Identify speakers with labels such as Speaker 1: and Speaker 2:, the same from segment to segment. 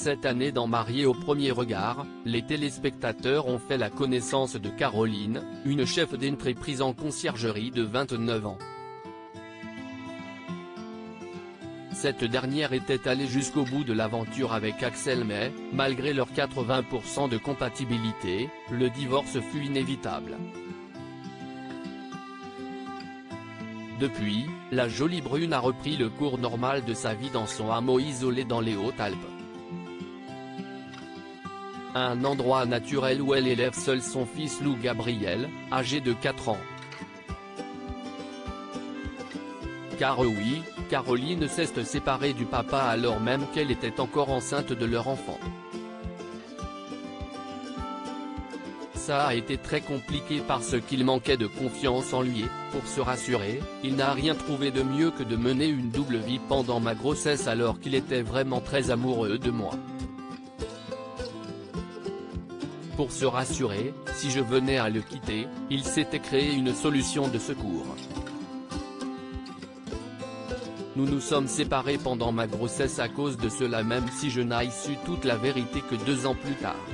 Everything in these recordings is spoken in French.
Speaker 1: Cette année dans Mariés au premier regard, les téléspectateurs ont fait la connaissance de Caroline, une chef d'entreprise en conciergerie de 29 ans. Cette dernière était allée jusqu'au bout de l'aventure avec Axel mais, malgré leurs 80% de compatibilité, le divorce fut inévitable. Depuis, la jolie brune a repris le cours normal de sa vie dans son hameau isolé dans les Hautes-Alpes. Un endroit naturel où elle élève seul son fils Loup Gabriel, âgé de 4 ans. Car oui, Caroline s'est séparée du papa alors même qu'elle était encore enceinte de leur enfant. Ça a été très compliqué parce qu'il manquait de confiance en lui et, pour se rassurer, il n'a rien trouvé de mieux que de mener une double vie pendant ma grossesse alors qu'il était vraiment très amoureux de moi. Pour se rassurer, si je venais à le quitter, il s'était créé une solution de secours. Nous nous sommes séparés pendant ma grossesse à cause de cela même si je n'ai su toute la vérité que 2 ans plus tard.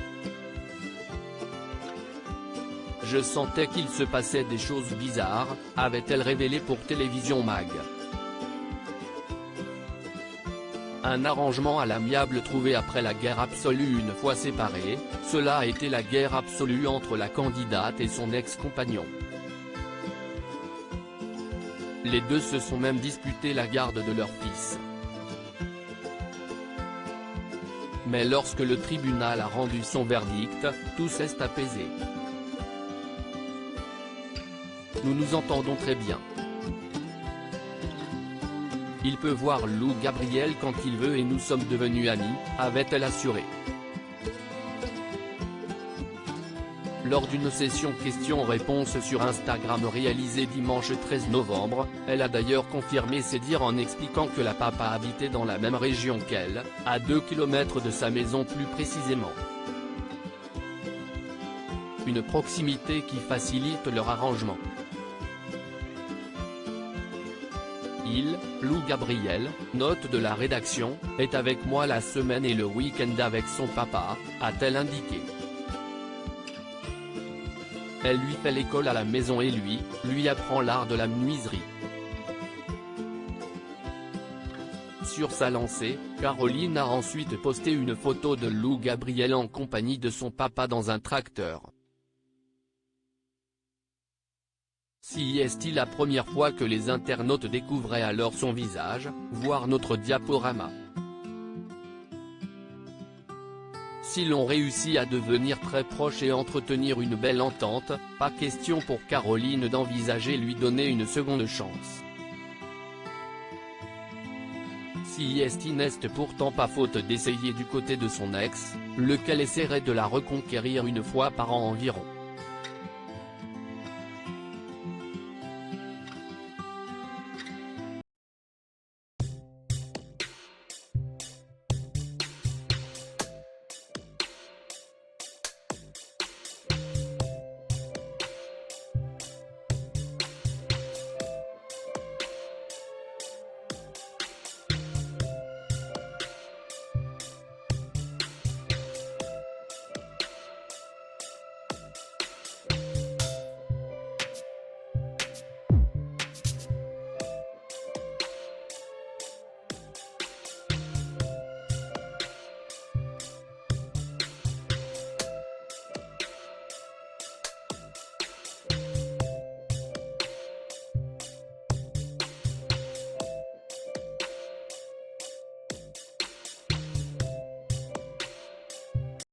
Speaker 1: Je sentais qu'il se passait des choses bizarres, avait-elle révélé pour Télévision Mag. Un arrangement à l'amiable trouvé après la guerre absolue une fois séparés, cela a été la guerre absolue entre la candidate et son ex-compagnon. Les deux se sont même disputé la garde de leur fils. Mais lorsque le tribunal a rendu son verdict, tout s'est apaisé. Nous nous entendons très bien. Il peut voir Loup Gabriel quand il veut et nous sommes devenus amis, avait-elle assuré. Lors d'une session questions-réponses sur Instagram réalisée dimanche 13 novembre, elle a d'ailleurs confirmé ses dires en expliquant que la papa habitait dans la même région qu'elle, à 2 km de sa maison plus précisément. Une proximité qui facilite leur arrangement. Il, Loup Gabriel, note de la rédaction, est avec moi la semaine et le week-end avec son papa, a-t-elle indiqué. Elle lui fait l'école à la maison et lui apprend l'art de la menuiserie. Sur sa lancée, Caroline a ensuite posté une photo de Loup Gabriel en compagnie de son papa dans un tracteur. Si est-il la première fois que les internautes découvraient alors son visage, voir notre diaporama. Si l'on réussit à devenir très proche et entretenir une belle entente, pas question pour Caroline d'envisager lui donner une seconde chance. Si n'est pourtant pas faute d'essayer du côté de son ex, lequel essaierait de la reconquérir une fois par an environ.